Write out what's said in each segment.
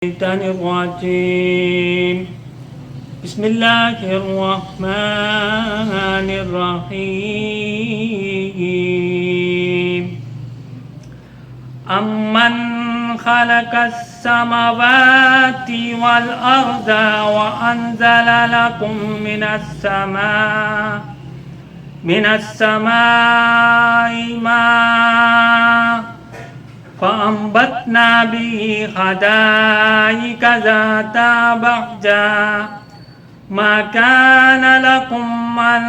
الشيطان الرجيم بسم الله الرحمن الرحيم أمن خلق السماوات والأرض وأنزل لكم من السماء ماء فأنبتنا به حدائق ذات بهجة ما كان لكم أن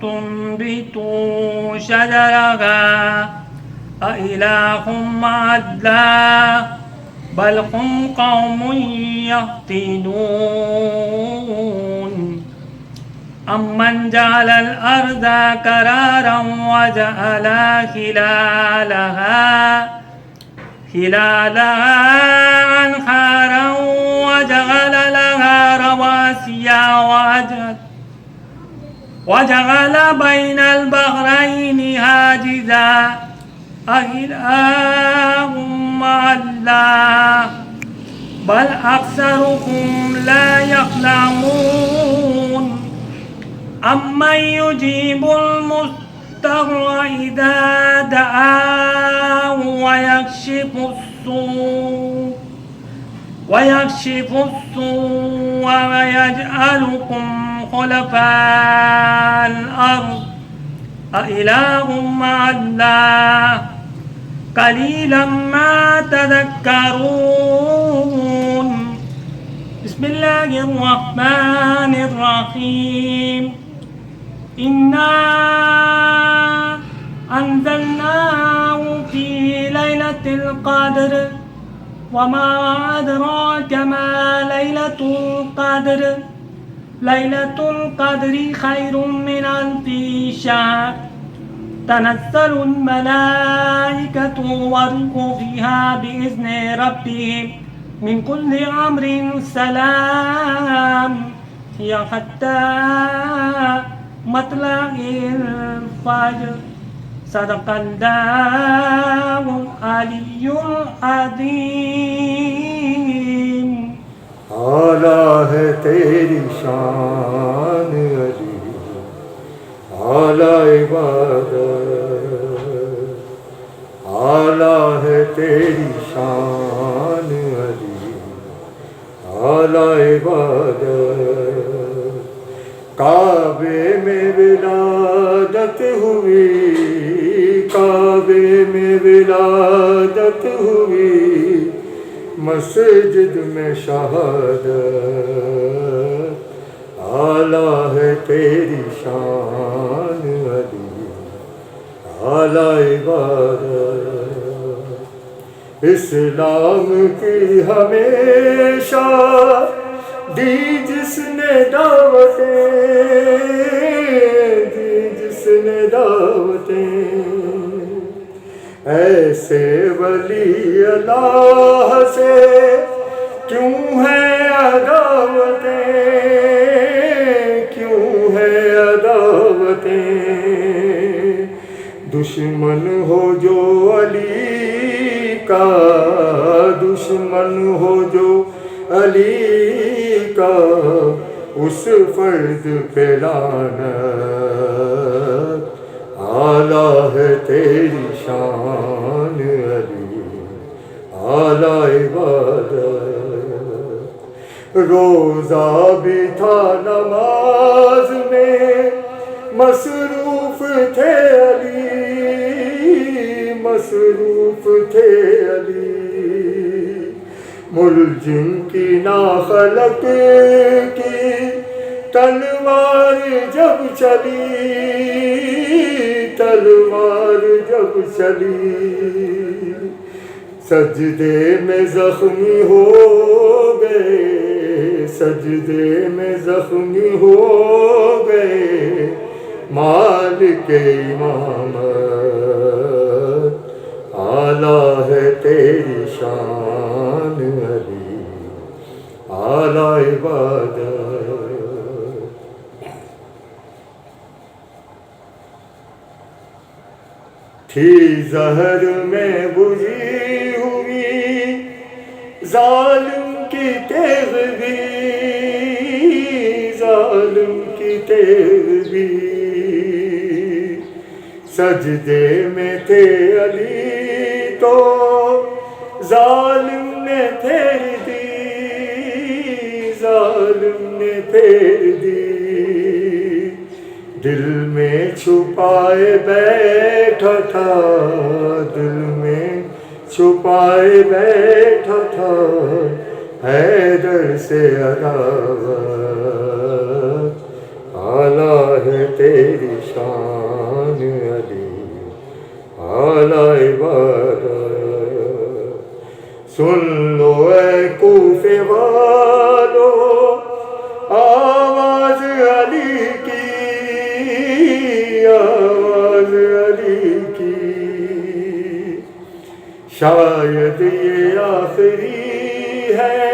تنبتوا شجرها أإله مع الله بل هم قوم يهتدون أمن جعل الأرض قرارا وجعل خلالها أنهارا وجعل لها رواسي وجعل بين البحرين حاجزا أإله مع الله بل أكثرهم لا يعلمون أمن يجيب المضطر إذا دعاه ويكشف السوء ويجعلكم خلفاء الأرض أإله مع الله قليلا ما تذكرون بسم الله الرحمن الرحيم إنا أنزلناه في ليلة القدر وما أدراك ما ليلة القدر ليلة القدر خير من ألف شهر تنزل الملائكة والروح فيها بإذن ربهم من كل أمر سلام هي حتى مطلع الفجر صدق الله العلي العظيم اعلیٰ ہے تیری شان علی اعلیٰ عبادت اعلیٰ ہے تیری شان علی اعلیٰ عبادت کعبے میں ولادت ہوئی کعبے میں ولادت ہوئی مسجد میں شہادت اعلیٰ ہے تیری شان علی اعلیٰ عبادت اسلام کی ہمیشہ دی جس نے دعوتیں ایسے ولی اللہ سے کیوں ہے عداوتیں دشمن ہو جو علی کا دشمن ہو جو علی کا اس فرد پہ لعنت اعلیٰ ہے تیری شان علی اعلیٰ عبادت روزہ بھی تھا نماز میں مصروف تھے علی ملجم کی ناخلق کی تلوار جب چلی سجدے میں زخمی ہو گئے مالک امامت اعلیٰ ہے تیری شان علی اعلیٰ عبادت تھی زہر میں بجھی ہوئی ظالم کی تیغ بھی، ظالم کی تیغ بھی، سجدے میں تھے علی تو ظالم نے پھیر دی، ظالم نے پھیر دی، دل میں چھپائے بیٹھا تھا، دل میں چھپائے بیٹھا تھا حیدر سے عداوت، اعلیٰ ہے تیری شان علی، اعلیٰ عبادت۔ سن لو اے کوفے والو آواز علی کی، آواز علی کی، شاید یہ آخری ہے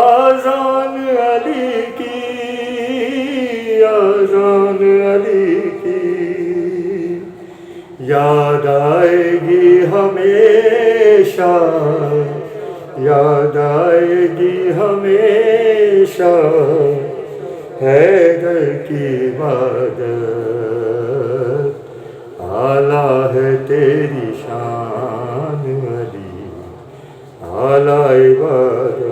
آذان علی کی، آذان علی کی، یاد آئے گی ہمیشہ، یاد آئے گی ہمیشہ حیدر کی عبادت، اعلیٰ ہے تیری شان علی، اعلیٰ عبادت۔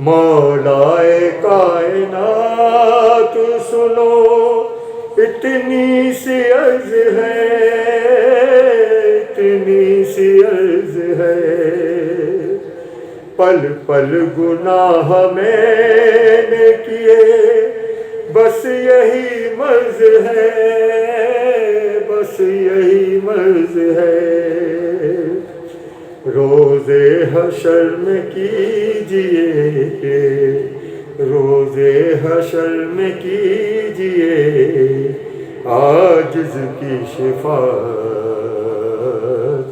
مولا کائنات سنو اتنی سی عرض ہے، اتنی سی عرض ہے، پل پل گناہ میں نے کیے، بس یہی مرض ہے، بس یہی مرض ہے، روز حشر میں کیجئے، روز حشر میں کیجئے عاجز کی شفاعت،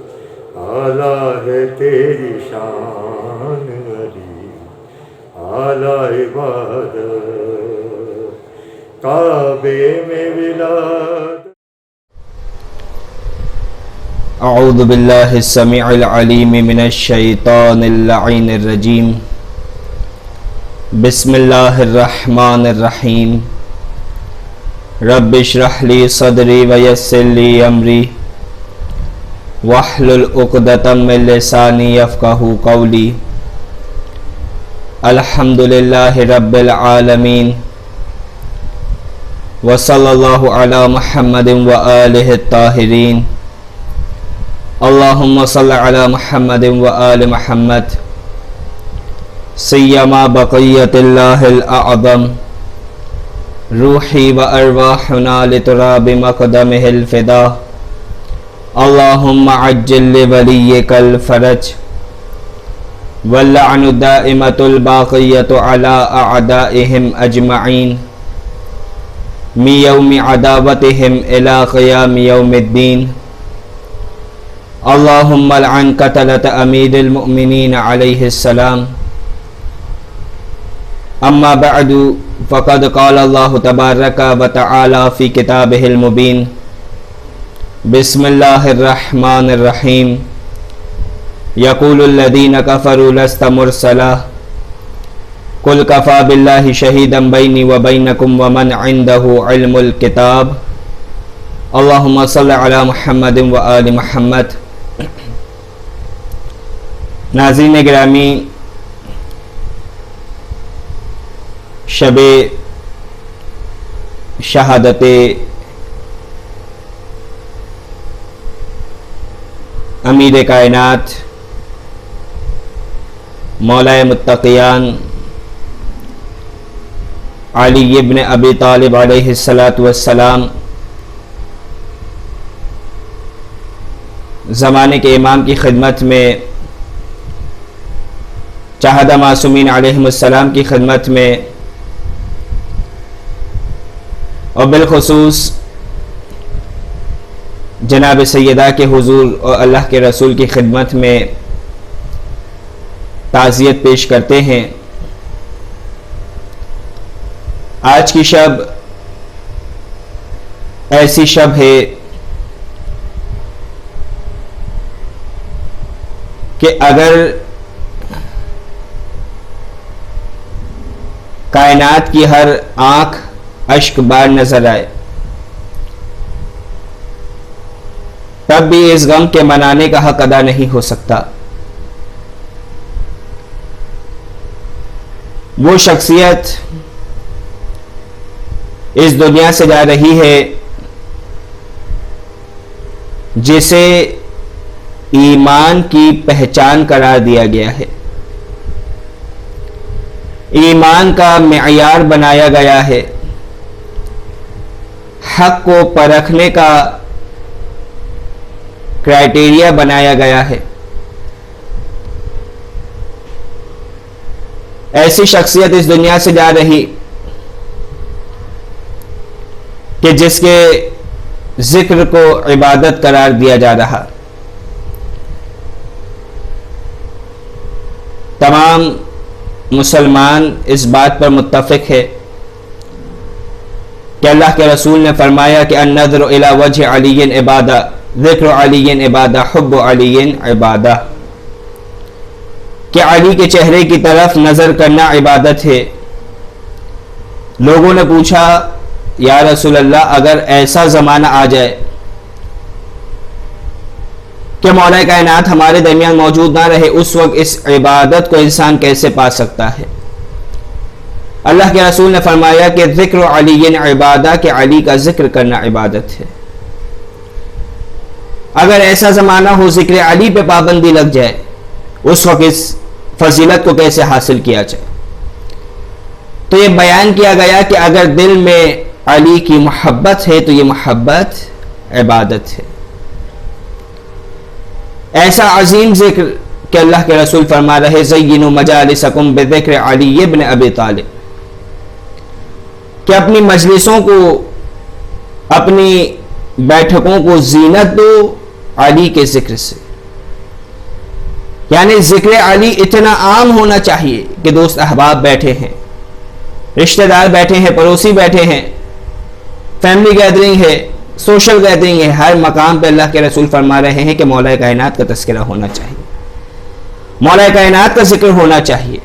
اعلیٰ ہے تیری شان علی، اعلیٰ عبادت۔ کعبے میں ولاد اعوذ باللہ السمیع العلیم من الشیطان اللعین الرجیم، بسم اللہ الرحمن الرحیم، رب اشرح لی صدری ویسر لی امری واحلل عقدۃ من لسانی یفقہوا قولی۔ الحمد للہ رب العالمین، وصلی اللہ علی محمد وآلہ الطاہرین، اللہم صلی علی محمد وآل محمد، سیما بقیت اللہ الاعظم، روحی و ارواحنا لتراب مقدمہ الفدا، اللہم عجل لولیک الفرج، واللعن الدائمۃ الباقیۃ علی اعدائہم اجمعین، من یوم عداوتہم الی قیام یوم الدین، اللہم لعن قتلۃ امیر المؤمنین علیہ السلام۔ اما بعد فقد قال اللہ تبارک و تعالی فی کتابہ المبین، بسم اللہ الرحمن الرحیم، یقول الذین کفروا لست مرسلا قل کفی باللہ شہیدا بینی و بینکم ومن عندہ علم الکتاب، اللہم صلی علی محمد و آل محمد۔ ناظرین گرامی، شب شہادت امیر کائنات مولا متقیان علی ابن ابی طالب علیہ السلام، زمانے کے امام کی خدمت میں، چاہدہ معصومین علیہم السلام کی خدمت میں، اور بالخصوص جناب سیدہ کے حضور اور اللہ کے رسول کی خدمت میں تعزیت پیش کرتے ہیں۔ آج کی شب ایسی شب ہے کہ اگر کائنات کی ہر آنکھ اشک بار نظر آئے تب بھی اس غم کے منانے کا حق ادا نہیں ہو سکتا. وہ شخصیت اس دنیا سے جا رہی ہے جسے ایمان کی پہچان قرار دیا گیا ہے، ایمان کا معیار بنایا گیا ہے، حق کو پرکھنے کا کرائٹیریا بنایا گیا ہے. ایسی شخصیت اس دنیا سے جا رہی کہ جس کے ذکر کو عبادت قرار دیا جا رہا. تمام مسلمان اس بات پر متفق ہے کہ اللہ کے رسول نے فرمایا کہ النظر الی وجہ علی عبادہ، ذکر علی عبادہ، حب علی عبادہ، کہ علی کے چہرے کی طرف نظر کرنا عبادت ہے. لوگوں نے پوچھا یا رسول اللہ اگر ایسا زمانہ آ جائے کہ مولا کائنات ہمارے درمیان موجود نہ رہے، اس وقت اس عبادت کو انسان کیسے پا سکتا ہے؟ اللہ کے رسول نے فرمایا کہ ذکر علی عبادہ، کہ علی کا ذکر کرنا عبادت ہے. اگر ایسا زمانہ ہو ذکر علی پہ پابندی لگ جائے، اس وقت اس فضیلت کو کیسے حاصل کیا جائے؟ تو یہ بیان کیا گیا کہ اگر دل میں علی کی محبت ہے تو یہ محبت عبادت ہے. ایسا عظیم ذکر کہ اللہ کے رسول فرما رہے زینوا مجالسکم بذکر علی ابن ابی طالب، کہ اپنی مجلسوں کو، اپنی بیٹھکوں کو زینت دو علی کے ذکر سے. یعنی ذکر علی اتنا عام ہونا چاہیے کہ دوست احباب بیٹھے ہیں، رشتہ دار بیٹھے ہیں، پڑوسی بیٹھے ہیں، فیملی گیدرنگ ہے، سوشل گیدرنگ ہے، ہر مقام پہ اللہ کے رسول فرما رہے ہیں کہ مولا کائنات کا تذکرہ ہونا چاہیے، مولا کائنات کا ذکر ہونا چاہیے.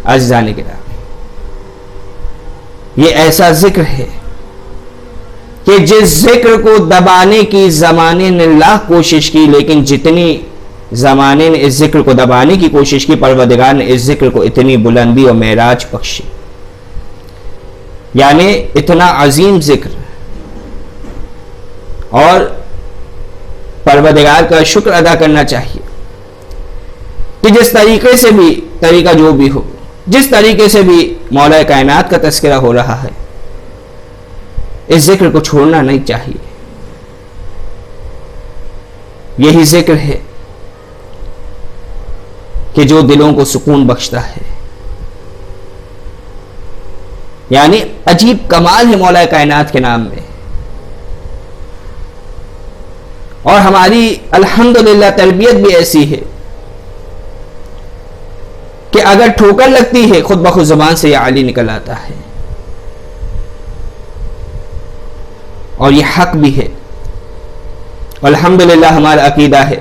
عزیزان کرام، یہ ایسا ذکر ہے کہ جس ذکر کو دبانے کی زمانے نے لاکھ کوشش کی، لیکن جتنی زمانے نے اس ذکر کو دبانے کی کوشش کی، پروردگار نے اس ذکر کو اتنی بلندی اور معراج بخشی. یعنی اتنا عظیم ذکر، اور پروردگار کا شکر ادا کرنا چاہیے کہ جس طریقے سے بھی، طریقہ جو بھی ہو، جس طریقے سے بھی مولا کائنات کا تذکرہ ہو رہا ہے، اس ذکر کو چھوڑنا نہیں چاہیے. یہی ذکر ہے کہ جو دلوں کو سکون بخشتا ہے. یعنی عجیب کمال ہے مولا کائنات کے نام میں. اور ہماری الحمدللہ تربیت بھی ایسی ہے کہ اگر ٹھوکر لگتی ہے خود بخود زبان سے یا علی نکل آتا ہے. اور یہ حق بھی ہے. الحمدللہ ہمارا عقیدہ ہے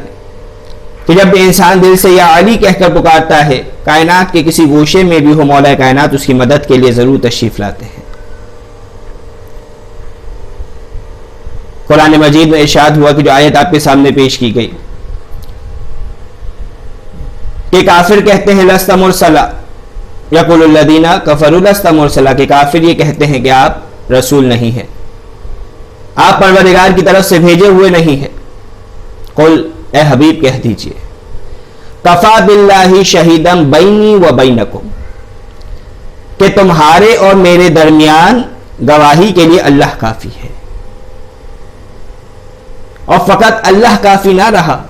کہ جب بھی انسان دل سے یا علی کہہ کر پکارتا ہے، کائنات کے کسی گوشے میں بھی ہو، مولا کائنات اس کی مدد کے لیے ضرور تشریف لاتے ہیں. قرآن مجید میں ارشاد ہوا کہ جو آیت آپ کے سامنے پیش کی گئی کہ کافر کہتے ہیں لست مرسلا، یقول الذین کفروا لست مرسلا، کہ کافر یہ کہتے ہیں کہ آپ رسول نہیں ہیں، آپ پروردگار کی طرف سے بھیجے ہوئے نہیں ہیں. قل، اے حبیب کہہ دیجئے، کفا باللہ شہیدا بینی و بینکم، کہ تمہارے اور میرے درمیان گواہی کے لیے اللہ کافی ہے. اور فقط اللہ کافی نہ رہا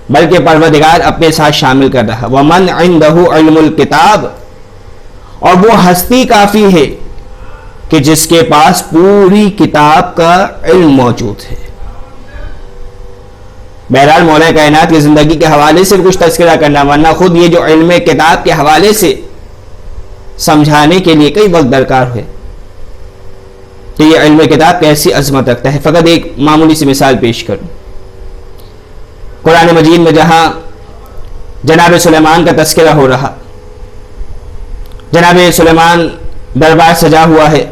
بلکہ پروردگار اپنے ساتھ شامل کر رہا. ومن عنده علم الکتاب، اور وہ ہستی کافی ہے کہ جس کے پاس پوری کتاب کا علم موجود ہے. بہرحال مولا کائنات کی زندگی کے حوالے سے کچھ تذکرہ کرنا، ورنہ خود یہ جو علم کتاب کے حوالے سے سمجھانے کے لیے کئی وقت درکار ہے کہ یہ علم کتاب کیسی عظمت رکھتا ہے. فقط ایک معمولی سی مثال پیش کروں. قرآن مجید میں جہاں جناب سلیمان کا تذکرہ ہو رہا. جناب سلیمان دربار سجا ہوا ہے.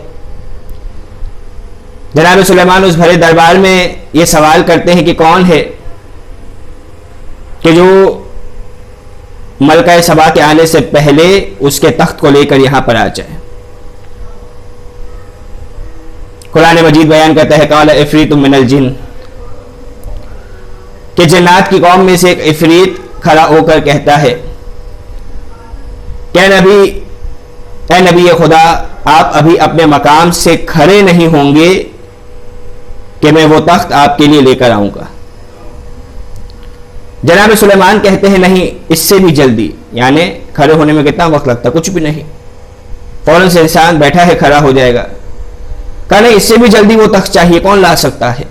جناب سلیمان اس بھرے دربار میں یہ سوال کرتے ہیں کہ کون ہے کہ جو ملکہ سبا کے آنے سے پہلے اس کے تخت کو لے کر یہاں پر آ جائے. قرآن مجید بیان کرتا ہے قال عفریت من الجن کہ جنات کی قوم میں سے ایک عفریت کھڑا ہو کر کہتا ہے کہ اے نبی خدا آپ ابھی اپنے مقام سے کھڑے نہیں ہوں گے کہ میں وہ تخت آپ کے لیے لے کر آؤں گا. جناب سلیمان کہتے ہیں نہیں اس سے بھی جلدی, یعنی کھڑے ہونے میں کتنا وقت لگتا, کچھ بھی نہیں, فوراً سے انسان بیٹھا ہے کھڑا ہو جائے گا. کہا نہیں اس سے بھی جلدی وہ تخت چاہیے, کون لا سکتا ہے؟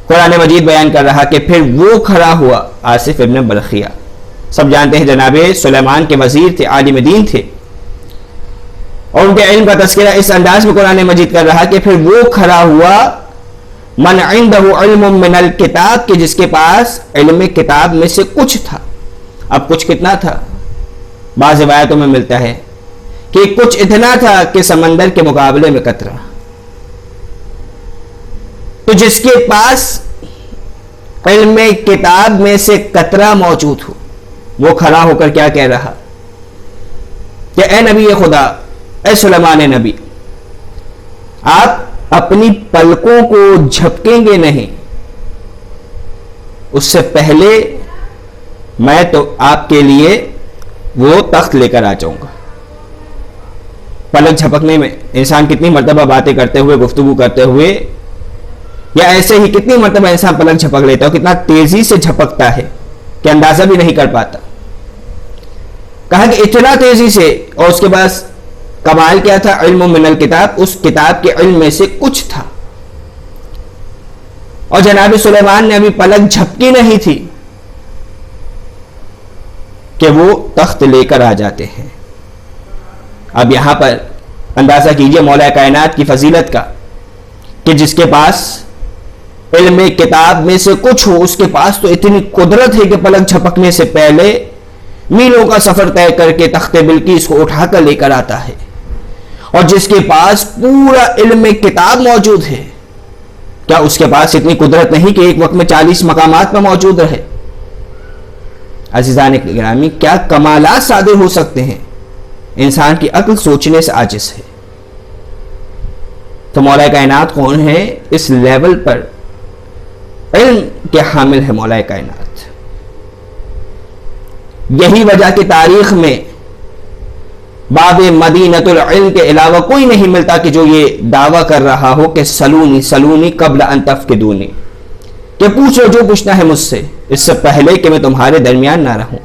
قرآن مجید بیان کر رہا کہ پھر وہ کھڑا ہوا آصف ابن برخیہ. سب جانتے ہیں جناب سلیمان کے وزیر تھے, عالم دین تھے, اور ان کے علم کا تذکرہ اس انداز میں قرآن مجید کر رہا کہ پھر وہ کھڑا ہوا من عنده علم من الکتاب کہ جس کے پاس علم کتاب میں سے کچھ تھا. اب کچھ کتنا تھا؟ بعض روایتوں میں ملتا ہے کہ کچھ اتنا تھا کہ سمندر کے مقابلے میں قطرہ. تو جس کے پاس علم کتاب میں سے قطرہ موجود ہو وہ کھڑا ہو کر کیا کہہ رہا کہ اے نبی خدا, اے سلیمان نبی, آپ اپنی پلکوں کو جھپکیں گے نہیں, اس سے پہلے میں تو آپ کے لیے وہ تخت لے کر آ جاؤں گا. پلک جھپکنے میں انسان کتنی مرتبہ باتیں کرتے ہوئے, گفتگو کرتے ہوئے, یا ایسے ہی کتنی مرتبہ انسان پلک جھپک لیتا ہے, کتنا تیزی سے جھپکتا ہے کہ اندازہ بھی نہیں کر پاتا. کہا کہ اتنا تیزی سے, اور اس کے پاس کمال کیا تھا؟ علم من الکتاب, اس کتاب کے علم میں سے کچھ تھا. اور جناب سلیمان نے ابھی پلک جھپکی نہیں تھی کہ وہ تخت لے کر آ جاتے ہیں. اب یہاں پر اندازہ کیجئے مولا کائنات کی فضیلت کا کہ جس کے پاس علم کتاب میں سے کچھ ہو, اس کے پاس تو اتنی قدرت ہے کہ پلک جھپکنے سے پہلے میلوں کا سفر طے کر کے تخت بلقیس کو اٹھا کر لے کر آتا ہے. اور جس کے پاس پورا علم کتاب موجود ہے, کیا اس کے پاس اتنی قدرت نہیں کہ ایک وقت میں 40 مقامات پر موجود رہے؟ عزیزان گرامی, کیا کمالات صادر ہو سکتے ہیں, انسان کی عقل سوچنے سے عاجز ہے. تو مولا کائنات کون ہے؟ اس لیول پر علم کے حامل ہے مولا کائنات. یہی وجہ کہ تاریخ میں باب مدینۃ العلم کے علاوہ کوئی نہیں ملتا کہ جو یہ دعویٰ کر رہا ہو کہ سلونی سلونی قبل ان تفقدونی, کہ پوچھو جو پوچھنا ہے مجھ سے اس سے پہلے کہ میں تمہارے درمیان نہ رہوں.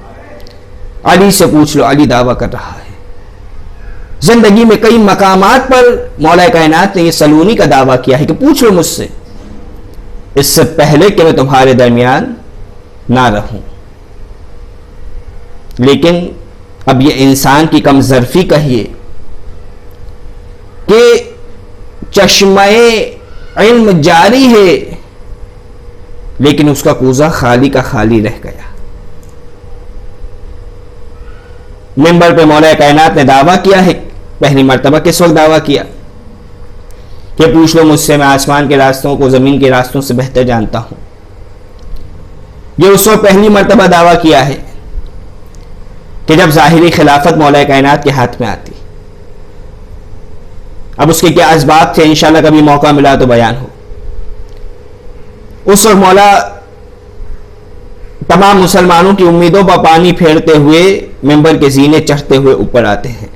علی سے پوچھ لو, علی دعویٰ کر رہا ہے. زندگی میں کئی مقامات پر مولا کائنات نے یہ سلونی کا دعویٰ کیا ہے کہ پوچھ لو مجھ سے اس سے پہلے کہ میں تمہارے درمیان نہ رہوں. لیکن اب یہ انسان کی کم ظرفی کہیے کہ چشمہ علم جاری ہے لیکن اس کا کوزہ خالی کا خالی رہ گیا. منبر پہ مولا کائنات نے دعویٰ کیا ہے, پہلی مرتبہ کس وقت دعویٰ کیا کہ پوچھ لو مجھ سے, میں آسمان کے راستوں کو زمین کے راستوں سے بہتر جانتا ہوں. یہ اس وقت پہلی مرتبہ دعویٰ کیا ہے کہ جب ظاہری خلافت مولا کائنات کے ہاتھ میں آتی. اب اس کے کیا اسباب تھے, انشاءاللہ کبھی موقع ملا تو بیان ہو. اس وقت مولا تمام مسلمانوں کی امیدوں پر پانی پھیرتے ہوئے منبر کے زینے چڑھتے ہوئے اوپر آتے ہیں.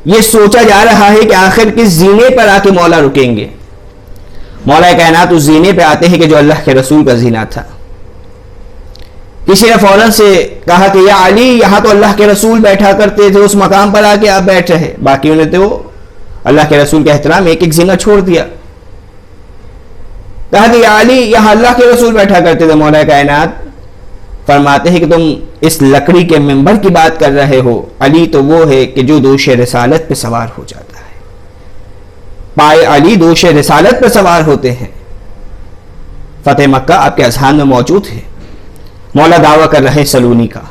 یہ سوچا جا رہا ہے کہ آخر کس زینے پر آ کے مولا رکیں گے. مولا کائنات اس زینے پہ آتے ہیں کہ جو اللہ کے رسول کا زینہ تھا. کسی نے فوراً سے کہا کہ یا علی, یہاں تو اللہ کے رسول بیٹھا کرتے تھے, اس مقام پر آ کے آپ بیٹھ رہے. باقیوں نے تو اللہ کے رسول کا احترام ایک ایک زینہ چھوڑ دیا. کہا کہ یا علی, یہاں اللہ کے رسول بیٹھا کرتے تھے. مولا کائنات فرماتے ہیں کہ تم اس لکڑی کے منبر کی بات کر رہے ہو. علی تو وہ ہے کہ جو دوش رسالت پہ سوار ہو جاتا ہے. پائے علی دوش رسالت پہ سوار ہوتے ہیں. فتح مکہ آپ کے اذہان میں موجود ہے. مولا دعویٰ کر رہے سلونی کا.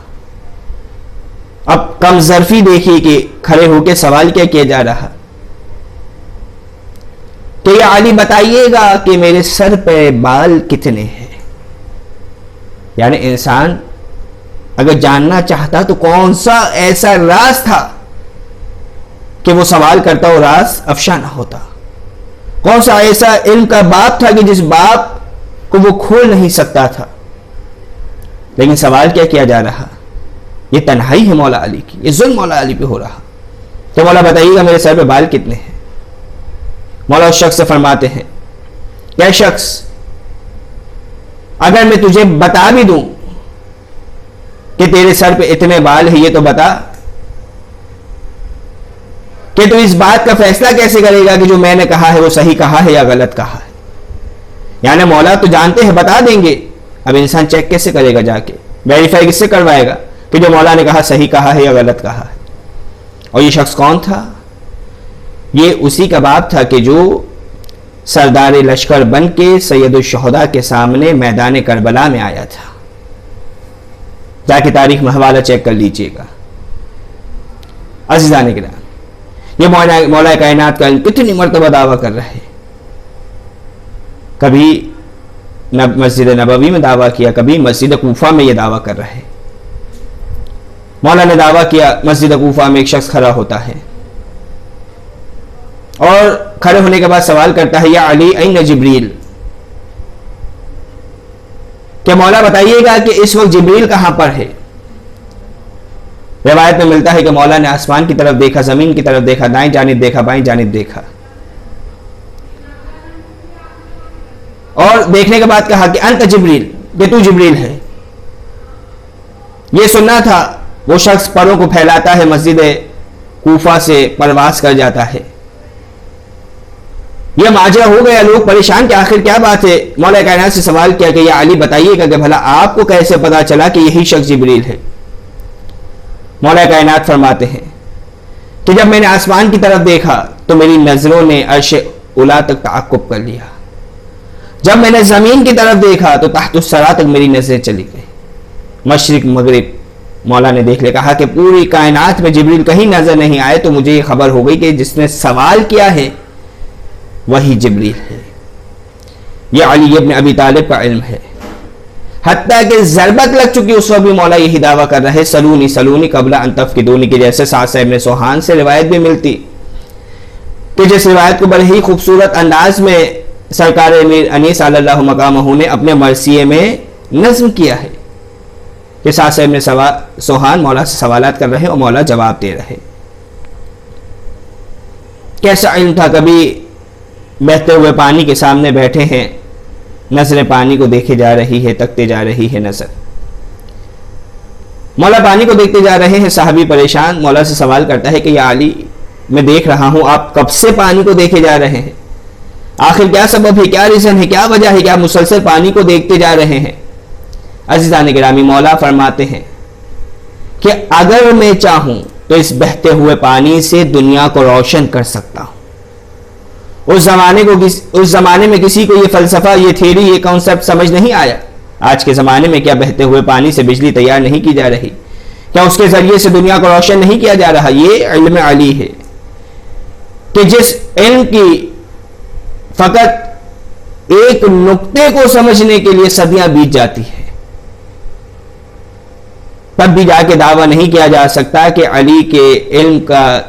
اب کم ظرفی دیکھیے کہ کھڑے ہو کے سوال کیا کیا جا رہا کہ یا علی بتائیے گا کہ میرے سر پہ بال کتنے ہیں. یعنی انسان اگر جاننا چاہتا تو کون سا ایسا راز تھا کہ وہ سوال کرتا وہ راز افشا نہ ہوتا. کون سا ایسا علم کا باب تھا کہ جس باب کو وہ کھول نہیں سکتا تھا. لیکن سوال کیا کیا جا رہا؟ یہ تنہائی ہے مولا علی کی, یہ ظلم مولا علی پہ ہو رہا. تو مولا بتائیے گا میرے سر پہ بال کتنے ہیں. مولا اس شخص سے فرماتے ہیں کہ شخص اگر میں تجھے بتا بھی دوں کہ تیرے سر پہ اتنے بال ہیں, یہ تو بتا کہ تو اس بات کا فیصلہ کیسے کرے گا کہ جو میں نے کہا ہے وہ صحیح کہا ہے یا غلط کہا ہے. یعنی مولا تو جانتے ہیں, بتا دیں گے, اب انسان چیک کیسے کرے گا, جا کے ویریفائی کس سے کروائے گا کہ جو مولا نے کہا صحیح کہا ہے یا غلط کہا ہے. اور یہ شخص کون تھا؟ یہ اسی کا باب تھا کہ جو سردار لشکر بن کے سید الشہداء کے سامنے میدان کربلا میں آیا تھا. جا کے تاریخ میں حوالہ چیک کر لیجئے گا. عزیزان کرام, یہ مولا کائنات کا علم کتنی مرتبہ دعویٰ کر رہے. کبھی مسجد نبوی میں دعویٰ کیا, کبھی مسجد کوفہ میں یہ دعویٰ کر رہے. مولا نے دعویٰ کیا مسجد کوفہ میں ایک شخص کھڑا ہوتا ہے اور کھڑے ہونے کے بعد سوال کرتا ہے یا علی این جبریل, کہ مولا بتائیے گا کہ اس وقت جبریل کہاں پر ہے. روایت میں ملتا ہے کہ مولا نے آسمان کی طرف دیکھا, زمین کی طرف دیکھا, دائیں جانب دیکھا, بائیں جانب دیکھا, اور دیکھنے کے بعد کہا کہ انت جبریل, کہ تو جبریل ہے. یہ سننا تھا. وہ شخص پروں کو پھیلاتا ہے, مسجد کوفہ سے پرواز کر جاتا ہے. یہ ماجرا ہو گیا, لوگ پریشان کہ آخر کیا بات ہے. مولا کائنات سے سوال کیا کہ یا علی بتائیے گا کہ بھلا آپ کو کیسے پتا چلا کہ یہی شخص جبریل ہے. مولا کائنات فرماتے ہیں کہ جب میں نے آسمان کی طرف دیکھا تو میری نظروں نے عرش اولا تک تعاقب کر لیا. جب میں نے زمین کی طرف دیکھا تو تحت الثری تک میری نظریں چلی گئی. مشرق مغرب مولا نے دیکھ لیا. کہا کہ پوری کائنات میں جبریل کہیں نظر نہیں آئے تو مجھے یہ خبر ہو گئی کہ جس نے سوال کیا ہے وہی جبریل ہے. یہ علی ابن ابی طالب کا علم ہے. حتیٰ کہ ضربت لگ چکی اس وقت بھی مولا یہی دعویٰ کر رہے سلونی سلونی قبل ان تفقدونی, کے جیسے سعد صاحب نے سوہان سے روایت بھی ملتی کہ جس روایت کو بڑے ہی خوبصورت انداز میں سرکار امیر انیس صلی اللہ مقامہ نے اپنے مرثیے میں نظم کیا ہے کہ سعد صاحب نے سوہان مولا سے سوالات کر رہے اور مولا جواب دے رہے. کیسا علم تھا. کبھی بہتے ہوئے پانی کے سامنے بیٹھے ہیں, نظریں پانی کو دیکھے جا رہی ہے, تکتے جا رہی ہے نظر. مولا پانی کو دیکھتے جا رہے ہیں. صحابی پریشان مولا سے سوال کرتا ہے کہ یا علی میں دیکھ رہا ہوں آپ کب سے پانی کو دیکھے جا رہے ہیں, آخر کیا سبب ہے, کیا ریزن ہے, کیا وجہ ہے کہ آپ مسلسل پانی کو دیکھتے جا رہے ہیں. عزیزان گرامی, مولا فرماتے ہیں کہ اگر میں چاہوں تو اس بہتے ہوئے پانی سے دنیا کو روشن کر سکتا ہوں. اس زمانے میں کسی کو یہ فلسفہ, یہ تھیوری, یہ کانسیپٹ سمجھ نہیں آیا. آج کے زمانے میں کیا بہتے ہوئے پانی سے بجلی تیار نہیں کی جا رہی, کیا اس کے ذریعے سے دنیا کو روشن نہیں کیا جا رہا. یہ علم علی ہے کہ جس علم کی فقط ایک نقطے کو سمجھنے کے لیے صدیاں بیت جاتی ہے, تب بھی جا کے دعویٰ نہیں کیا جا سکتا کہ علی کے علم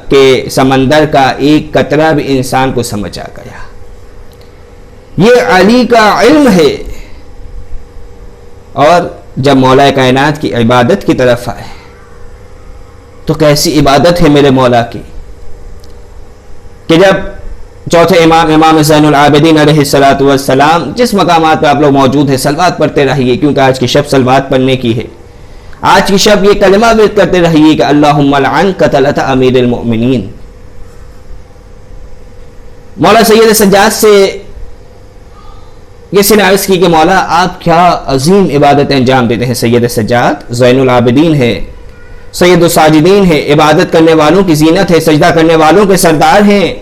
کے سمندر کا ایک قطرہ بھی انسان کو سمجھ آ گیا. یہ علی کا علم ہے. اور جب مولا کائنات کی عبادت کی طرف آئے تو کیسی عبادت ہے میرے مولا کی کہ جب چوتھے امام زین العابدین علیہ الصلوۃ والسلام, جس مقامات پہ آپ لوگ موجود ہیں صلوات پڑھتے رہیے, کیونکہ آج کی شب صلوات پڑھنے کی ہے. آج کی شب یہ کلمہ ورد کرتے رہیے کہ اللہم لعن قتلۃ امیر المؤمنین. مولا سید سجاد سے کسی نے عرض کی کہ مولا آپ کیا عظیم عبادت انجام دیتے ہیں. سید سجاد زین العابدین ہے, سید الساجدین ہے, عبادت کرنے والوں کی زینت ہے, سجدہ کرنے والوں کے سردار ہیں.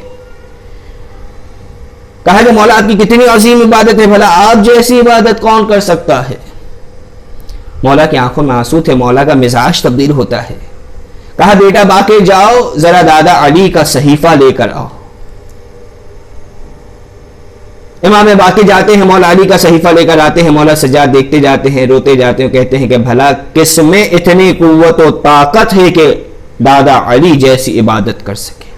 کہا کہ مولا آپ کی کتنی عظیم عبادت ہے, بھلا آپ جیسی عبادت کون کر سکتا ہے. مولا کی آنکھوں میں آنسو تھے، مولا کا مزاج تبدیل ہوتا ہے. کہا بیٹا باقی جاؤ ذرا دادا علی کا صحیفہ لے کر آؤ. امام باقی جاتے ہیں، مولا علی کا صحیفہ لے کر آتے ہیں. مولا سجاد دیکھتے جاتے ہیں، روتے جاتے ہیں، کہتے ہیں کہ بھلا کس میں اتنی قوت و طاقت ہے کہ دادا علی جیسی عبادت کر سکے.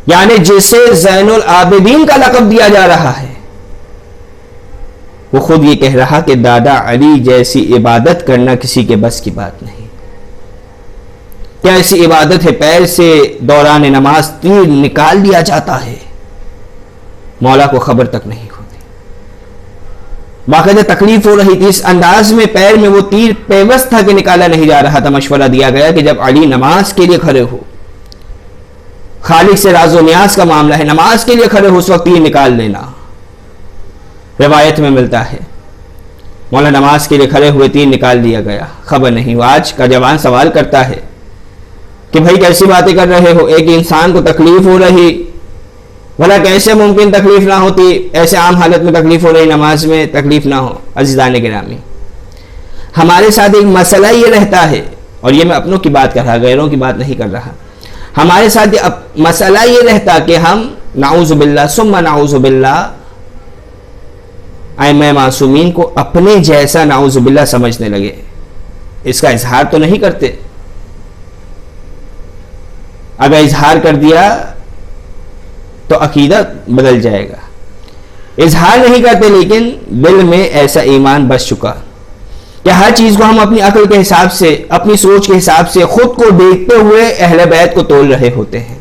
یعنی جسے زین العابدین کا لقب دیا جا رہا ہے وہ خود یہ کہہ رہا کہ دادا علی جیسی عبادت کرنا کسی کے بس کی بات نہیں. کیا ایسی عبادت ہے پیر سے دوران نماز تیر نکال لیا جاتا ہے؟ مولا کو خبر تک نہیں ہوتی. باقاعدہ تکلیف ہو رہی تھی، اس انداز میں پیر میں وہ تیر پیوست تھا کہ نکالا نہیں جا رہا تھا. مشورہ دیا گیا کہ جب علی نماز کے لیے کھڑے ہو، خالق سے راز و نیاز کا معاملہ ہے، نماز کے لیے کھڑے ہو اس وقت تیر نکال لینا. روایت میں ملتا ہے مولا نماز کے لیے کھڑے ہوئے، تیر نکال دیا گیا، خبر نہیں ہوا. آج کا جوان سوال کرتا ہے کہ بھائی کیسی باتیں کر رہے ہو، ایک انسان کو تکلیف ہو رہی، بھلا کیسے ممکن تکلیف نہ ہوتی، ایسے عام حالت میں تکلیف ہو رہی، نماز میں تکلیف نہ ہو. عزیزان گرامی، ہمارے ساتھ ایک مسئلہ یہ رہتا ہے، اور یہ میں اپنوں کی بات کر رہا، غیروں کی بات نہیں کر رہا. ہمارے ساتھ مسئلہ یہ رہتا کہ ہم نعوذ باللہ ثم نعوذ باللہ ائمہ معصومین کو اپنے جیسا نعوذ باللہ سمجھنے لگے. اس کا اظہار تو نہیں کرتے، اگر اظہار کر دیا تو عقیدہ بدل جائے گا. اظہار نہیں کرتے لیکن دل میں ایسا ایمان بس چکا کہ ہر چیز کو ہم اپنی عقل کے حساب سے، اپنی سوچ کے حساب سے، خود کو دیکھتے ہوئے اہل بیت کو تول رہے ہوتے ہیں.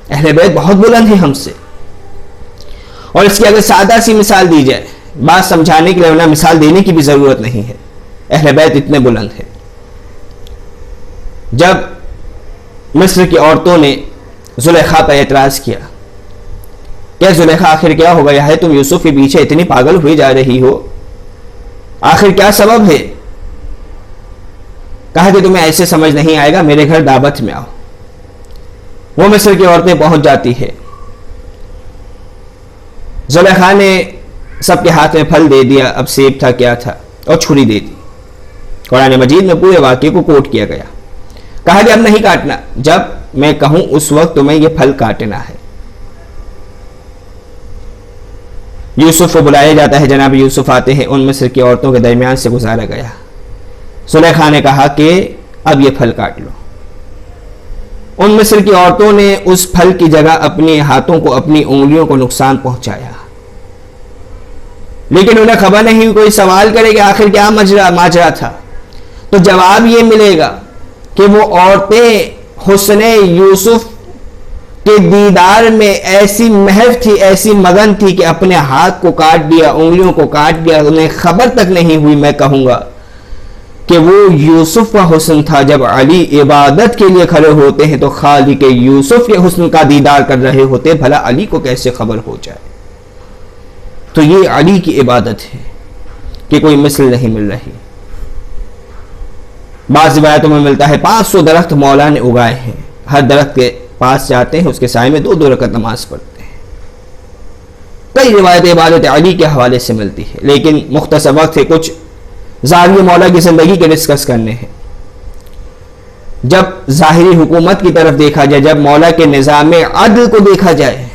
اہل بیت بہت بلند ہے ہم سے. اور اس کی اگر سادہ سی مثال دی جائے، بات سمجھانے کے لیے، ورنہ مثال دینے کی بھی ضرورت نہیں ہے، اہل بیت اتنے بلند ہیں. جب مصر کی عورتوں نے زلیخا پر اعتراض کیا کہ زلیخا آخر کیا ہو گیا ہے، تم یوسف کے پیچھے اتنی پاگل ہوئی جا رہی ہو، آخر کیا سبب ہے؟ کہا کہ تمہیں ایسے سمجھ نہیں آئے گا، میرے گھر دعوت میں آؤ. وہ مصر کی عورتیں پہنچ جاتی ہے. زلیخا نے سب کے ہاتھ میں پھل دے دیا، اب سیب تھا کیا تھا، اور چھری دے دی. قرآن مجید میں پورے واقعے کو کوٹ کیا گیا. کہا کہ اب نہیں کاٹنا، جب میں کہوں اس وقت تمہیں یہ پھل کاٹنا ہے. یوسف کو بلایا جاتا ہے، جناب یوسف آتے ہیں، ان مصر کی عورتوں کے درمیان سے گزارا گیا. زلیخا نے کہا کہ اب یہ پھل کاٹ لو. ان مصر کی عورتوں نے اس پھل کی جگہ اپنے ہاتھوں کو، اپنی انگلیوں کو نقصان پہنچایا. لیکن انہیں خبر نہیں، کوئی سوال کرے کہ آخر کیا ماجرا تھا، تو جواب یہ ملے گا کہ وہ عورتیں حسن یوسف کے دیدار میں ایسی محو تھی، ایسی مگن تھی کہ اپنے ہاتھ کو کاٹ دیا، انگلیوں کو کاٹ دیا. انہیں خبر تک نہیں ہوئی، میں کہوں گا کہ وہ یوسف کا حسن تھا. جب علی عبادت کے لیے کھڑے ہوتے ہیں تو خالق یوسف کے حسن کا دیدار کر رہے ہوتے، بھلا علی کو کیسے خبر ہو جائے. تو یہ علی کی عبادت ہے کہ کوئی مثل نہیں مل رہی. بعض روایتوں میں ملتا ہے 500 درخت مولا نے اگائے ہیں، ہر درخت کے پاس جاتے ہیں، اس کے سائے میں 2 رکعت نماز پڑھتے ہیں. کئی روایت عبادت علی کے حوالے سے ملتی ہے، لیکن مختصر وقت ہے کچھ ظاہری مولا کی زندگی کے ڈسکس کرنے ہیں. جب ظاہری حکومت کی طرف دیکھا جائے، جب مولا کے نظام عدل کو دیکھا جائے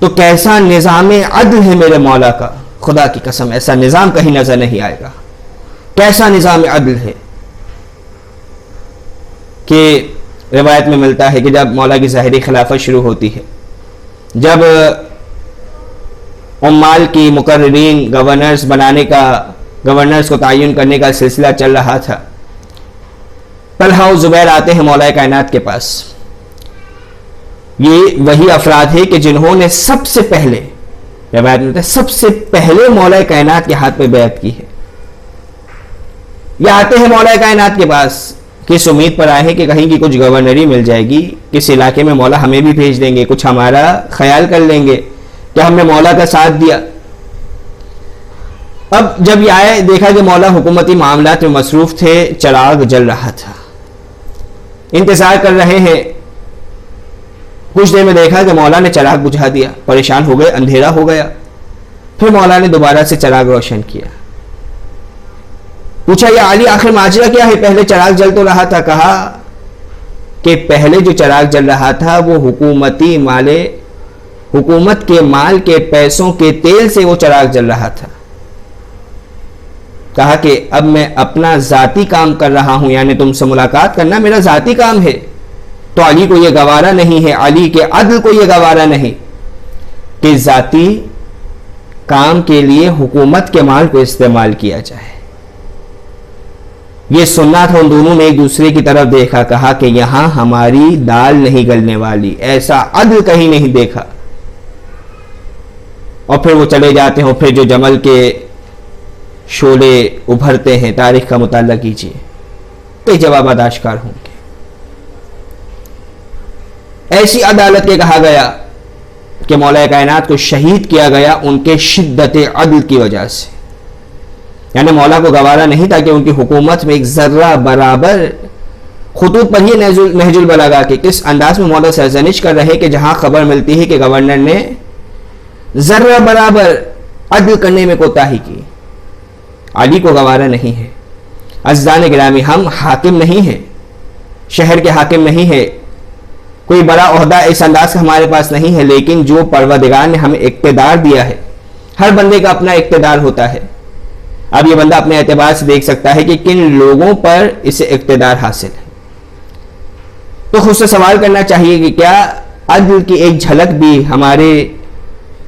تو کیسا نظام عدل ہے میرے مولا کا. خدا کی قسم ایسا نظام کہیں نظر نہیں آئے گا. کیسا نظام عدل ہے کہ روایت میں ملتا ہے کہ جب مولا کی ظاہری خلافت شروع ہوتی ہے، جب عمال کی مقررین گورنرز کو تعین کرنے کا سلسلہ چل رہا تھا، طلحہ و زبیر آتے ہیں مولا کائنات کے پاس. یہ وہی افراد ہیں کہ جنہوں نے سب سے پہلے، روایت میں سب سے پہلے مولا کائنات کے ہاتھ پہ بیعت کی ہے. یہ آتے ہیں مولا کائنات کے پاس، کس امید پر آئے ہیں کہ کہیں کی کچھ گورنری مل جائے گی، کس علاقے میں مولا ہمیں بھی بھیج دیں گے، کچھ ہمارا خیال کر لیں گے کہ ہم نے مولا کا ساتھ دیا. اب جب یہ آئے، دیکھا کہ مولا حکومتی معاملات میں مصروف تھے، چراغ جل رہا تھا، انتظار کر رہے ہیں. کچھ دیر میں دیکھا کہ مولا نے چراغ بجھا دیا، پریشان ہو گئے، اندھیرا ہو گیا. پھر مولا نے دوبارہ سے چراغ روشن کیا. پوچھا یا علی آخر ماجرا کیا ہے؟ پہلے چراغ جل تو رہا تھا. کہا کہ پہلے جو چراغ جل رہا تھا وہ حکومت کے مال کے پیسوں کے تیل سے وہ چراغ جل رہا تھا. کہا کہ اب میں اپنا ذاتی کام کر رہا ہوں، یعنی تم سے ملاقات کرنا میرا ذاتی کام ہے. تو علی کو یہ گوارا نہیں ہے، علی کے عدل کو یہ گوارا نہیں کہ ذاتی کام کے لیے حکومت کے مال کو استعمال کیا جائے. یہ سننا تھا. ان دونوں نے ایک دوسرے کی طرف دیکھا، کہا کہ یہاں ہماری دال نہیں گلنے والی، ایسا عدل کہیں نہیں دیکھا. اور پھر وہ چلے جاتے ہیں. اور پھر جو جمل کے شعلے ابھرتے ہیں، تاریخ کا مطالعہ کیجیے، کئی جوابات آشکار ہوں گے. ایسی عدالت کے کہا گیا کہ مولا کائنات کو شہید کیا گیا ان کے شدت عدل کی وجہ سے. یعنی مولا کو گوارا نہیں تھا کہ ان کی حکومت میں ایک ذرہ برابر، خطوط پر ہی نہج البلاغہ کے کس انداز میں مولا سرزنش کر رہے کہ جہاں خبر ملتی ہے کہ گورنر نے ذرہ برابر عدل کرنے میں کوتاہی کی. علی کو گوارا نہیں ہے. عزیزان گرامی، ہم حاکم نہیں ہیں، شہر کے حاکم نہیں ہے، کوئی بڑا عہدہ اس انداز کا ہمارے پاس نہیں ہے، لیکن جو پروردگار نے ہمیں اقتدار دیا ہے، ہر بندے کا اپنا اقتدار ہوتا ہے. اب یہ بندہ اپنے اعتبار سے دیکھ سکتا ہے کہ کن لوگوں پر اسے اقتدار حاصل ہے. تو خود سے سوال کرنا چاہیے کہ کیا عدل کی ایک جھلک بھی ہمارے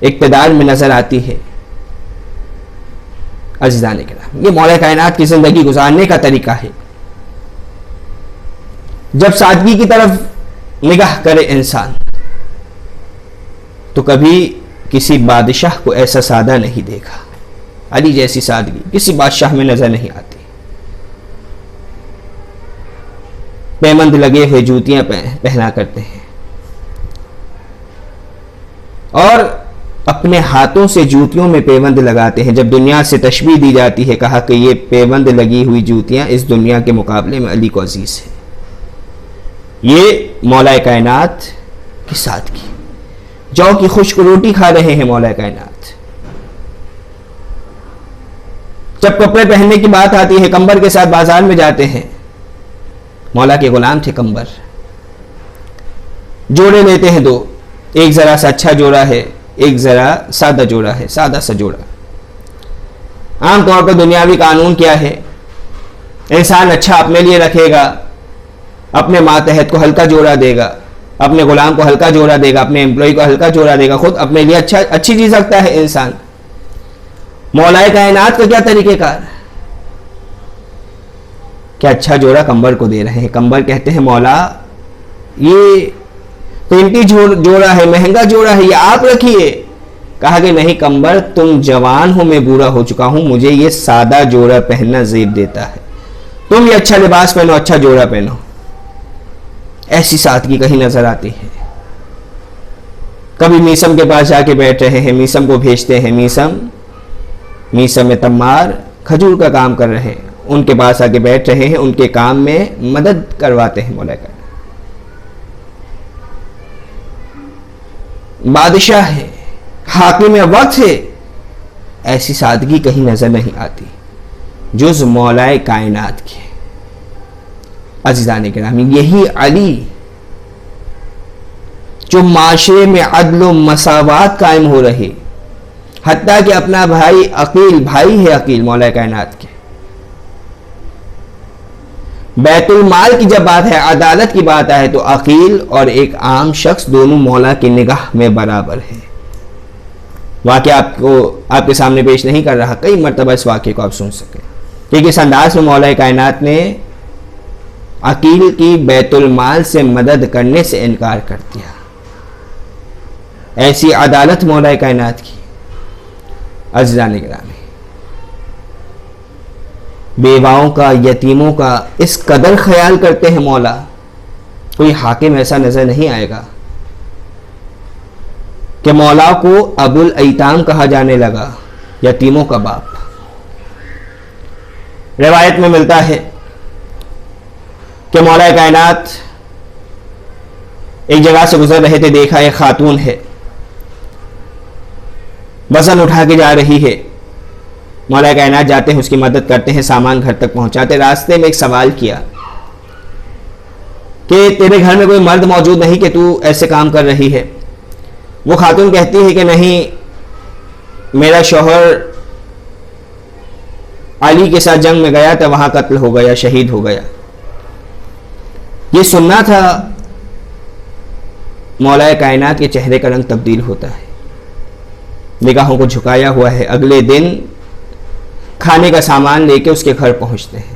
اقتدار میں نظر آتی ہے؟ عزیزان کرام، یہ مولا کائنات کی زندگی گزارنے کا طریقہ ہے. جب سادگی کی طرف نگاہ کرے انسان تو کبھی کسی بادشاہ کو ایسا سادہ نہیں دیکھا. علی جیسی سادگی کسی بادشاہ میں نظر نہیں آتی. پیمند لگے ہوئے جوتیاں پہنا کرتے ہیں اور اپنے ہاتھوں سے جوتیوں میں پیوند لگاتے ہیں. جب دنیا سے تشبیہ دی جاتی ہے، کہا کہ یہ پیوند لگی ہوئی جوتیاں اس دنیا کے مقابلے میں علی کو عزیز ہے. یہ مولا کائنات کی سادگی. جو کی خشک روٹی کھا رہے ہیں مولا کائنات. جب کپڑے پہننے کی بات آتی ہے، کمبر کے ساتھ بازار میں جاتے ہیں. مولا کے غلام تھے کمبر. جوڑے لیتے ہیں دو، ایک ذرا سا اچھا جوڑا ہے، ایک ذرا سادہ جوڑا ہے، سادہ سا جوڑا. عام طور پر دنیاوی قانون کیا ہے؟ انسان اچھا اپنے لیے رکھے گا، اپنے ماتحت کو ہلکا جوڑا دے گا، اپنے غلام کو ہلکا جوڑا دے گا، اپنے امپلائی کو ہلکا جوڑا دے گا، خود اپنے لیے اچھی چیز رکھتا ہے انسان. مولا کائنات کا کیا طریقہ کار؟ کیا اچھا جوڑا کمبر کو دے رہے ہیں. کمبر کہتے ہیں مولا یہ قیمتی جوڑا ہے، مہنگا جوڑا ہے، یہ آپ رکھیے. کہا کہ نہیں کمبر، تم جوان ہو، میں بوڑھا ہو چکا ہوں، مجھے یہ سادہ جوڑا پہننا زیب دیتا ہے. تم یہ اچھا لباس پہنو، اچھا جوڑا پہنو. ایسی سادگی کہیں نظر آتی ہے. کبھی میسم کے پاس جا کے بیٹھ رہے ہیں، میسم کو بھیجتے ہیں. میسم تمار کھجور کا کام کر رہے ہیں، ان کے پاس آ کے بیٹھ رہے ہیں، ان کے کام میں مدد کرواتے ہیں. مولا کا بادشاہ ہے، حاکم وقت ہے. ایسی سادگی کہیں نظر نہیں آتی جز مولا کائنات کے. عزیزان کرام، یہی علی جو معاشرے میں عدل و مساوات قائم ہو رہی، حتیٰ کہ اپنا بھائی عقیل، بھائی ہے عقیل مولا کائنات کے. بیت المال کی جب بات ہے، عدالت کی بات آئے تو عقیل اور ایک عام شخص دونوں مولا کی نگاہ میں برابر ہے. واقعہ آپ کے سامنے پیش نہیں کر رہا، کئی مرتبہ اس واقعے کو آپ سن سکیں کہ کس انداز میں مولا کائنات نے عقیل کی بیت المال سے مدد کرنے سے انکار کر دیا. ایسی عدالت مولا کائنات کی. عزیزان گرامی، بیواؤں کا، یتیموں کا اس قدر خیال کرتے ہیں مولا. کوئی حاکم ایسا نظر نہیں آئے گا کہ مولا کو ابو الایتام کہا جانے لگا، یتیموں کا باپ. روایت میں ملتا ہے کہ مولا کائنات ایک جگہ سے گزر رہے تھے، دیکھا ایک خاتون ہے، وزن اٹھا کے جا رہی ہے. مولا کائنات جاتے ہیں، اس کی مدد کرتے ہیں، سامان گھر تک پہنچاتے۔ راستے میں ایک سوال کیا کہ تیرے گھر میں کوئی مرد موجود نہیں کہ تو ایسے کام کر رہی ہے؟ وہ خاتون کہتی ہے کہ نہیں، میرا شوہر علی کے ساتھ جنگ میں گیا تھا، وہاں قتل ہو گیا، شہید ہو گیا۔ یہ سننا تھا مولا کائنات کے چہرے کا رنگ تبدیل ہوتا ہے، نگاہوں کو جھکایا ہوا ہے۔ اگلے دن کھانے کا سامان لے کے اس کے گھر پہنچتے ہیں،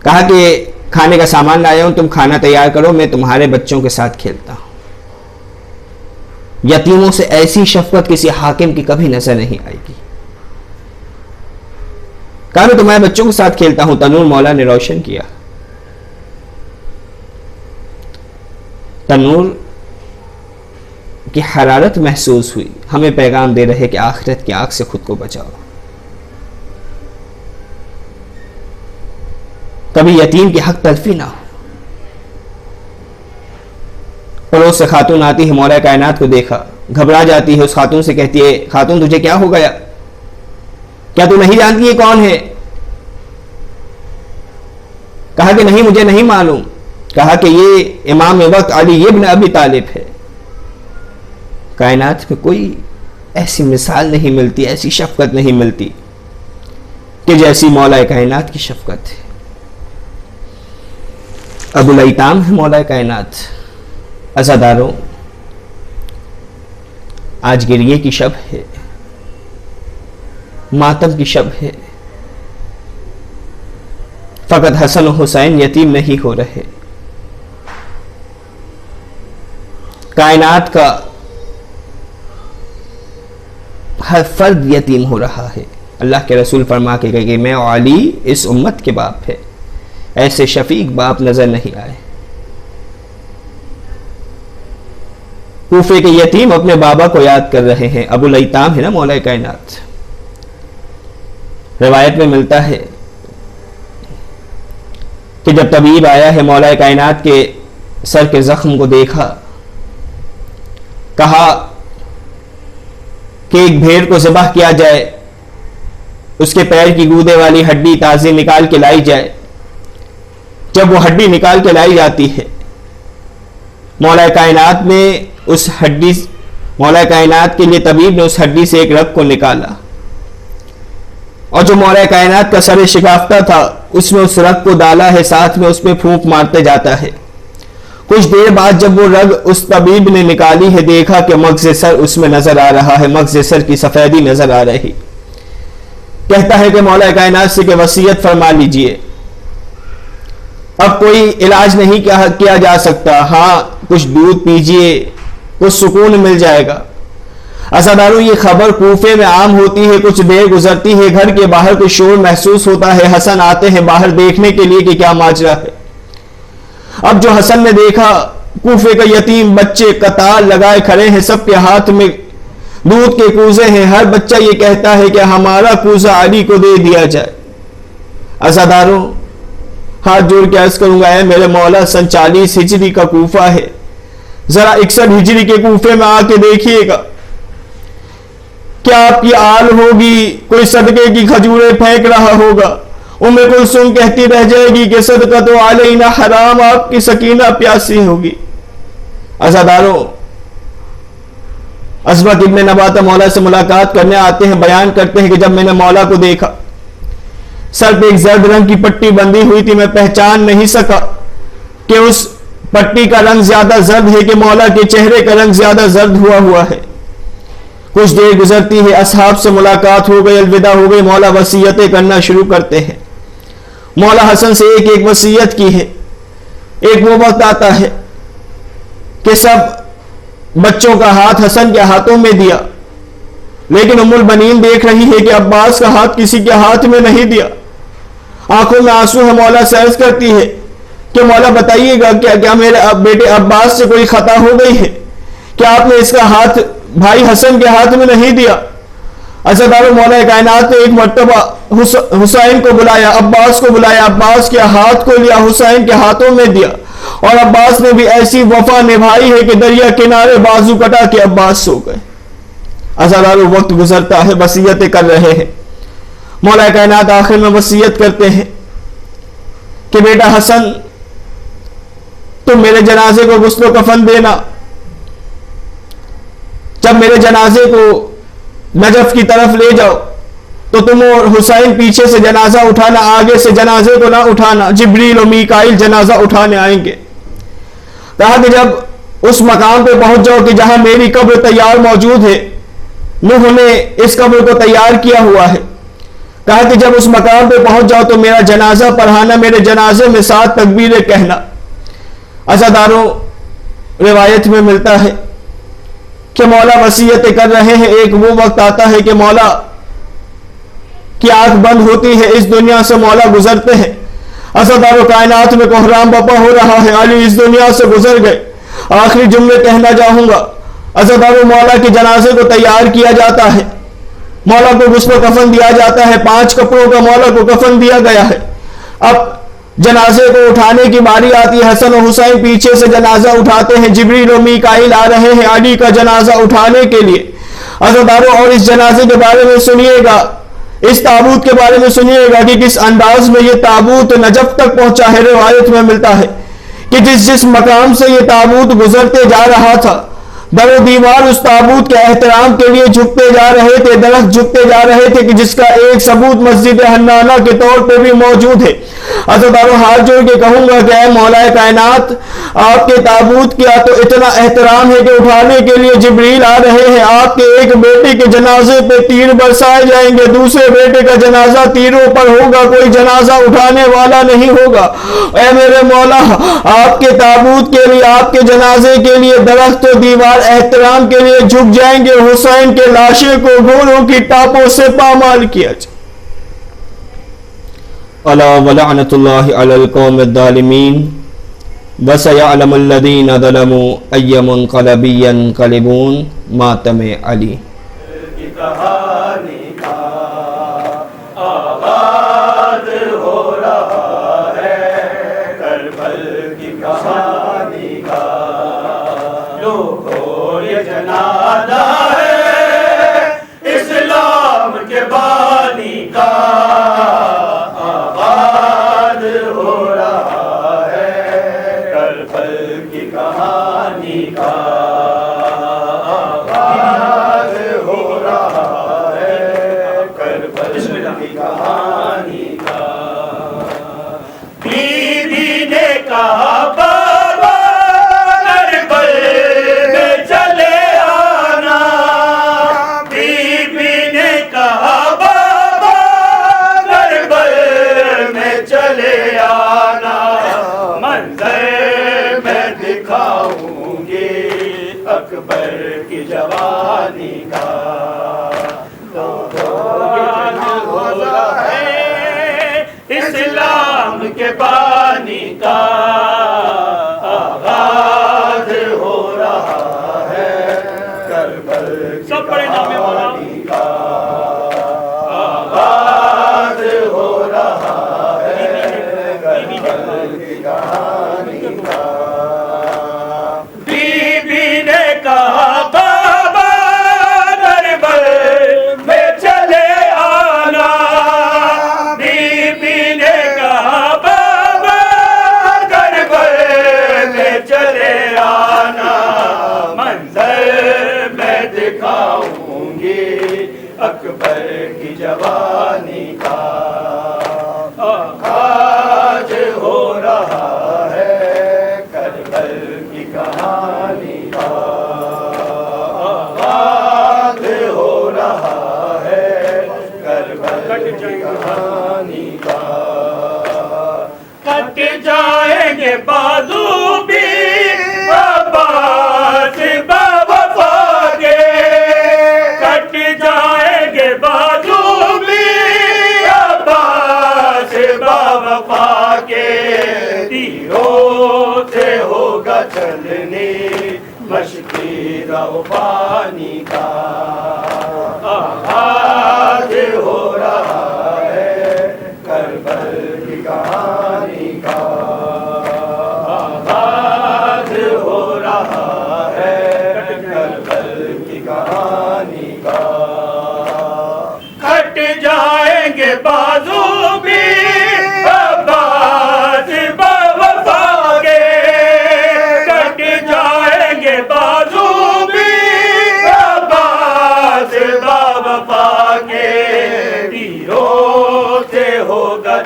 کہا کہ کھانے کا سامان لایا ہوں، تم کھانا تیار کرو، میں تمہارے بچوں کے ساتھ کھیلتا ہوں۔ یتیموں سے ایسی شفقت کسی حاکم کی کبھی نظر نہیں آئے گی۔ کہا میں تمہارے بچوں کے ساتھ کھیلتا ہوں۔ تنور مولا نے روشن کیا، تنور کی حرارت محسوس ہوئی، ہمیں پیغام دے رہے کہ آخرت کی آگ سے خود کو بچاؤ۔ کبھی یتیم کی حق تلفی نہ ہو۔ پڑوس سے خاتون آتی ہے، مولا کائنات کو دیکھا، گھبرا جاتی ہے، اس خاتون سے کہتی ہے خاتون تجھے کیا ہو گیا؟ کیا تو نہیں جانتی یہ کون ہے؟ کہا کہ نہیں مجھے نہیں معلوم۔ کہا کہ یہ امام وقت علی ابن ابی طالب ہے۔ کائنات میں کوئی ایسی مثال نہیں ملتی، ایسی شفقت نہیں ملتی کہ جیسی مولا کائنات کی شفقت ہے۔ ابو الایتام ہے مولا کائنات۔ عزاداروں، آج گریے کی شب ہے، ماتم کی شب ہے۔ فقط حسن و حسین یتیم نہیں ہو رہے، کائنات کا ہر فرد یتیم ہو رہا ہے۔ اللہ کے رسول فرما کے گئے کہ میں علی اس امت کے باپ ہے، ایسے شفیق باپ نظر نہیں آئے۔ کوفے کے یتیم اپنے بابا کو یاد کر رہے ہیں۔ ابو الایتام ہے نا مولا کائنات۔ روایت میں ملتا ہے کہ جب طبیب آیا ہے، مولا کائنات کے سر کے زخم کو دیکھا، کہا کہ ایک بھیڑ کو ذبح کیا جائے، اس کے پیر کی گودے والی ہڈی تازی نکال کے لائی جائے۔ جب وہ ہڈی نکال کے لائی جاتی ہے، مولا کائنات نے اس ہڈی، مولا کائنات کے لیے طبیب نے اس ہڈی سے ایک رگ کو نکالا، اور جو مولا کائنات کا سر شکافتہ تھا اس میں اس رگ کو ڈالا ہے، ساتھ میں اس میں پھونک مارتے جاتا ہے۔ کچھ دیر بعد جب وہ رگ اس طبیب نے نکالی ہے، دیکھا کہ مغز سر اس میں نظر آ رہا ہے، مغز سر کی سفیدی نظر آ رہی۔ کہتا ہے کہ مولا کائنات سے کہ وصیت فرما لیجئے، اب کوئی علاج نہیں کیا جا سکتا، ہاں کچھ دودھ پیجئے، کچھ سکون مل جائے گا۔ عزاداروں، یہ خبر کوفے میں عام ہوتی ہے، کچھ دیر گزرتی ہے، گھر کے باہر کوئی شور محسوس ہوتا ہے، حسن آتے ہیں باہر دیکھنے کے لیے کہ کیا ماجرا ہے۔ اب جو حسن نے دیکھا، کوفے کا یتیم بچے قطار لگائے کھڑے ہیں، سب کے ہاتھ میں دودھ کے کوزے ہیں، ہر بچہ یہ کہتا ہے کہ ہمارا کوزہ علی کو دے دیا جائے۔ عزاداروں، ہاتھ جوڑ کے عرض کروں گا، اے میرے مولا، سن 40 ہجری کا کوفہ ہے، ذرا 61 ہجری کے کوفے میں آ کے دیکھیے گا، کیا آپ کی آل ہوگی، کوئی صدقے کی کھجوریں پھینک رہا ہوگا، ام کلثوم کہتی رہ جائے گی کہ صدقہ تو علینا حرام، آپ کی سکینہ پیاسی ہوگی۔ عزاداروں، عظمت ابن نباتہ مولا سے ملاقات کرنے آتے ہیں، بیان کرتے ہیں کہ جب میں نے مولا کو دیکھا، سر پہ ایک زرد رنگ کی پٹی بندھی ہوئی تھی، میں پہچان نہیں سکا کہ اس پٹی کا رنگ زیادہ زرد ہے کہ مولا کے چہرے کا رنگ زیادہ زرد ہوا ہے۔ کچھ دیر گزرتی ہے، اصحاب سے ملاقات ہو گئی، الوداع ہو گئی، مولا وصیتیں کرنا شروع کرتے ہیں۔ مولا حسن سے ایک ایک وصیت کی ہے۔ ایک وہ وقت آتا ہے کہ سب بچوں کا ہاتھ حسن کے ہاتھوں میں دیا، لیکن ام البنین دیکھ رہی ہے کہ عباس کا ہاتھ کسی کے ہاتھ میں نہیں دیا۔ آنکھوں میں آنسو ہے، مولا سے عرض کرتی ہے کہ مولا بتائیے گا کیا میرے بیٹے عباس سے کوئی خطا ہو گئی ہے، کیا آپ نے اس کا ہاتھ بھائی حسن کے ہاتھ میں نہیں دیا؟ عزاداروں، مولا کائنات نے ایک مرتبہ حسین کو بلایا، عباس کو بلایا، عباس کے ہاتھ کو لیا، حسین کے ہاتھوں میں دیا، اور عباس نے بھی ایسی وفا نبھائی ہے کہ دریا کنارے بازو کٹا کے عباس سو گئے۔ ہزاروں وقت گزرتا ہے، وصیتیں کر رہے ہیں. مولا کائنات آخر میں وصیت کرتے ہیں کہ بیٹا حسن تم میرے جنازے کو غسل و کفن دینا. جب میرے جنازے کو نجف کی طرف لے جاؤ تو تم اور حسین پیچھے سے جنازہ اٹھانا، آگے سے جنازے کو نہ اٹھانا، جبریل و میکائیل جنازہ اٹھانے آئیں گے. کہا کہ جب اس مقام پہ پہنچ جاؤ کہ جہاں میری قبر تیار موجود ہے، نوح نے اس قبر کو تیار کیا ہوا ہے، کہا کہ جب اس مقام پہ پہنچ جاؤ تو میرا جنازہ پڑھانا، میرے جنازے میں 7 تکبیریں کہنا. عزاداروں روایت میں ملتا ہے کہ مولا وصیتیں کر رہے ہیں. ایک وہ وقت آتا ہے کہ مولا کی آنکھ بند ہوتی ہے، اس دنیا سے مولا گزرتے ہیں. عزاداروں کائنات میں کوحرام بپا ہو رہا ہے، علی اس دنیا سے گزر گئے. آخری جملے کہنا چاہوں گا. عزاداروں مولا کے جنازے کو تیار کیا جاتا ہے، مولا کو غسل و کفن دیا جاتا ہے. 5 کپڑوں کا مولا کو کفن دیا گیا ہے. اب جنازے کو اٹھانے کی باری آتی ہے. حسن و حسین پیچھے سے جنازہ اٹھاتے ہیں، جبریل و میکائیل آ رہے ہیں علی کا جنازہ اٹھانے کے لیے. عزاداروں اور اس جنازے کے بارے میں سنیے گا، اس تابوت کے بارے میں سنیے گا کہ کس انداز میں یہ تابوت نجف تک پہنچا ہے. روایت میں ملتا ہے کہ جس مقام سے یہ تابوت گزرتے جا رہا تھا، در و دیوار اس تابوت کے احترام کے لیے جھکتے جا رہے تھے، درخت جھکتے جا رہے تھے، کہ جس کا ایک ثبوت مسجد حنانہ کے طور پہ بھی موجود ہے. عزاداروں ہاتھ جوڑ کے کہوں گا کہ اے مولا کائنات، آپ کے تابوت کیا تو اتنا احترام ہے کہ اٹھانے کے لیے جبریل آ رہے ہیں. آپ کے ایک بیٹے کے جنازے پہ تیر برسائے جائیں گے، دوسرے بیٹے کا جنازہ تیروں پر ہوگا، کوئی جنازہ اٹھانے والا نہیں ہوگا. اے میرے مولا، آپ کے تابوت کے لیے، آپ کے جنازے کے لیے درخت و دیوار احترام کے لیے جھک جائیں گے. حسین کے لاشے کو گھوڑوں کی ٹاپوں سے پامال کیا جائے. الا ولعنۃ اللہ علی القوم الظالمین وسیعلم الذین ظلموا ای منقلب ینقلبون. ماتم علی. کہانی کا آغاز ہو رہا ہے، کربل کی کہانی کا لوگوں یہ جنازہ ہے، اسلام کے بانی کا آغاز ہو رہا ہے، کربل کی کہانی کا آغاز ہو رہا ہے، کربل کی کہانی کا. بی بی نے کہا بابا کربل میں چلے آنا، بی بی نے کہا بابا کربل میں چلے آنا، منظر میں دکھاؤں گی اکبر کی جوانی کا. اسلام کے بانی کا آغاز ہو رہا ہے، کربل کی کہانی کا آغاز ہو رہا ہے، کربل کی کہانی کا. بی بی نے کہا بابا کربل میں چلے آنا، بی بی نے کہا بابا کربل میں چلے آنا، منظر میں دکھاؤں گی اکبر کی جوانی کا آغاز ہو رہا ہے، کربل کی کہانی کا آغاز ہو رہا ہے، کربل کی کہانی کا. کٹ جائیں گے بازو بھی عباس باوفا کے، کٹ جائیں گے بازو بھی عباس باوفا کے، تیروں سے ہوگا چلنی مشکی رو پانی کا آغاز ہو رہا ہے، کربل کی کہانی کا آغاز ہو رہا ہے، کربل کی کہانی کا.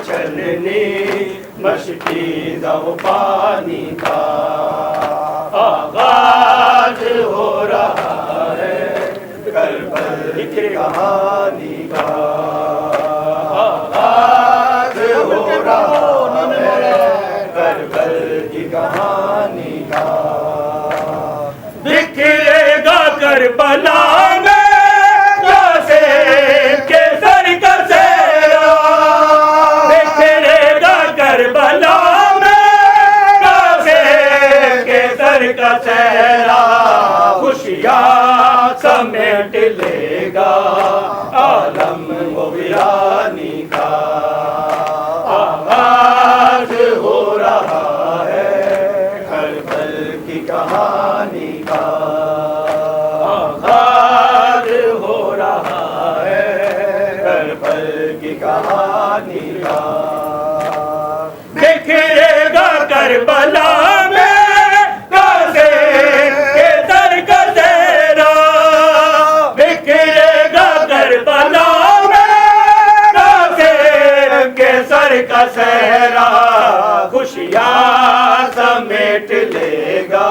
چلنی مشکیزہ و پانی کا آغاز ہو رہا ہے کربل کی کہانی کا آغاز ہو رہا ہے کربل کی کہانی کا بکھرے گا کربلا میں کیسے کے سر کا سہرا بکھرے گا کربلا میں کیسے کے سر کا سہرا خوشیاں سمیٹ لے گا عالم و ویرانی کا آغاز ہو رہا ہے کربل کی کہانی کا آغاز ہو رہا ہے کربل کی کہانی کا بکھرے گا کربلا میں کیسے کے سر کا سہرا بکھرے گا کربلا میں کیسے کے سر کا سہرا خوشیاں سمیٹ لے گا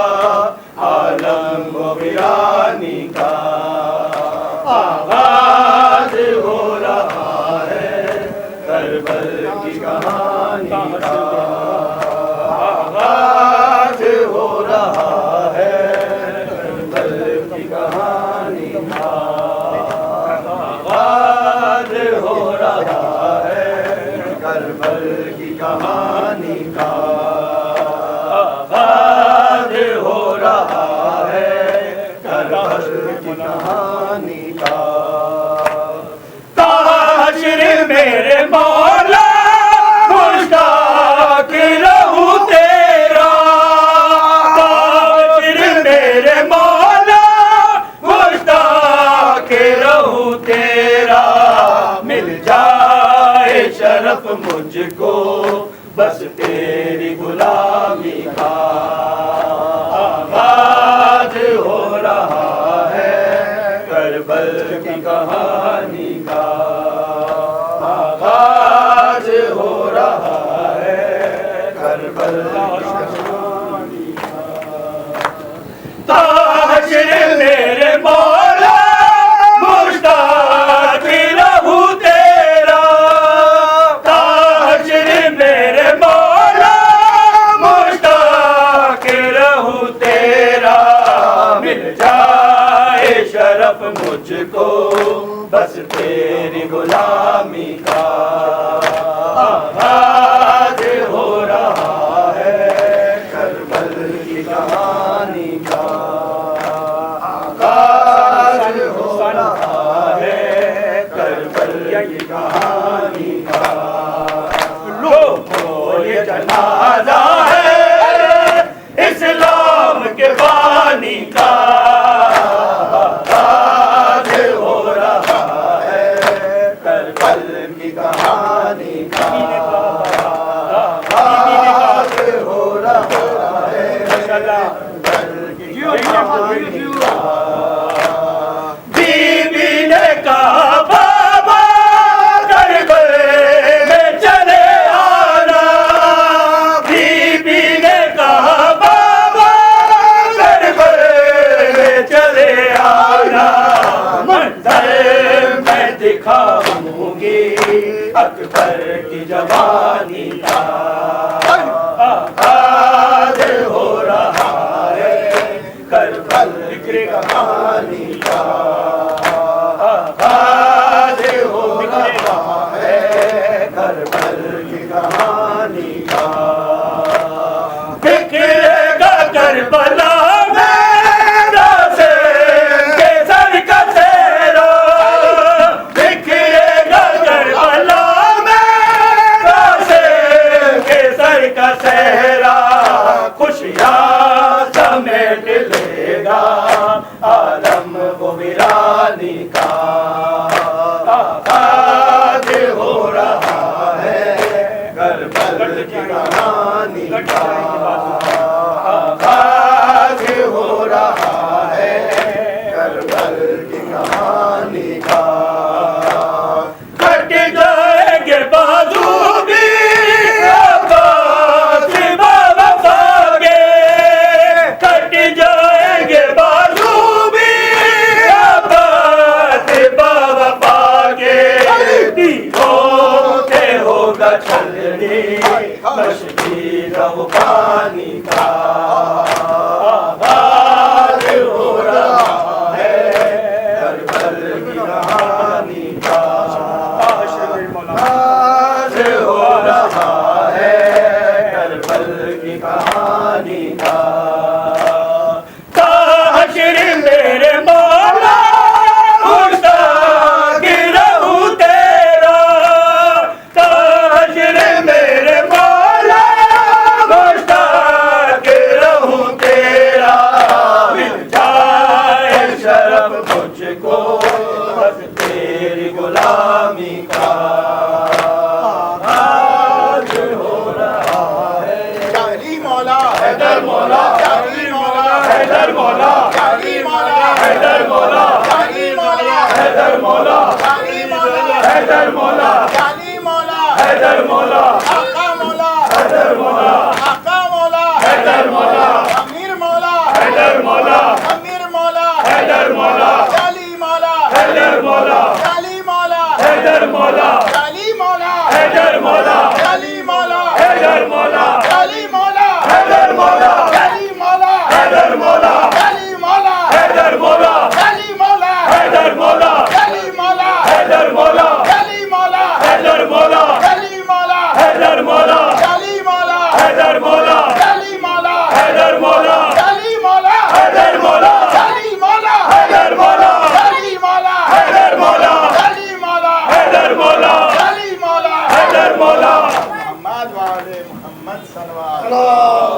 عالم و ویرانی کا آغاز ہو رہا ہے کربل کی کہانی کا آغاز ہو رہا ہے کربل کی کہانی کا آغاز ہو رہا ہے کربل کی کہانی کا آغاز ہو رہا ہے کربل کی کہانی کا حشر میرے مولا مشتاق رہوں تیرا حشر میرے مولا مشتاق رہوں تیرا مل جائے شرف مجھ کو بس تیری غلامی کا آغاز ہو رہا ہے کربل کی کہانی کا آغاز ہو رہا ہے کربل کی کہانی کا حشر میرے مولا مشتاق رہوں تیرا حشر میرے مولا مشتاق رہوں تیرا مل جائے شرف مجھ کو بس تیری غلامی کا آغاز ہو رہا ہے کربل کی کہانی کا آغاز ہو رہا ہے کربل کی کہانی کا لوگوں یہ جنازہ ہے اسلام کے بانی کا آغاز ہو رہا ہے کربل کی کہانی کا آغاز ہو رہا ہے کربل کی کہانی کا بی بی نے کہا بابا کربل میں چلے آنا بی بی نے کہا بابا کربل میں چلے آنا منظر میں دکھاؤں گی اکبر کی جوانی کا آغاز ہو رہا ہے کربل کی کہانی کا آغاز ہو رہا ہے کربل کی کہانی کا بکھرے گا کربلا میں سے کے سر کا سہرا بکھرے گا کربلا میں سے کے سر کا سہرا خوشیاں سمیٹ لے گا عالم و ویرانی کا آغاز ہو رہا ہے کربل کی کہانی کا آغاز ہو رہا ہے کربل کی کہانی کا کٹ جائیں گے بازو بھی چلنی مشکل افغانی کا آغاز ہو رہا ہے کربل کی کہانی کا آغاز ہو رہا ہے کربل کی کہانی کا حشر میرے مولا مشتاق رہوں تیرا حشر میرے مولا مشتاق رہوں تیرا مل جائے شرف مجھ کو بس تیری غلامی کا آغاز ہو رہا ہے علی مولا حیدر مولا علی مولا حیدر مولا علی مولا حیدر مولا علی مولا حیدر مولا علی مولا حیدر مولا علی مولا حیدر مولا آقا مولا حیدر مولا آقا مولا حیدر مولا امیر مولا حیدر مولا امیر مولا حیدر مولا علی مولا حیدر مولا علی مولا حیدر مولا علی مولا حیدر مولا علی مولا حیدر مولا علی مولا حیدر مولا علی مولا حیدر مولا علی مولا حیدر مولا علی مولا حیدر مولا علی مولا حیدر مولا علی مولا حیدر مولا علی مولا حیدر مولا علی مولا حیدر مولا علی مولا حیدر مولا علی مولا حیدر مولا علی مولا حیدر مولا علی مولا حیدر مولا علی مولا حیدر مولا علی مولا حیدر مولا محمد وعلى محمد صلوات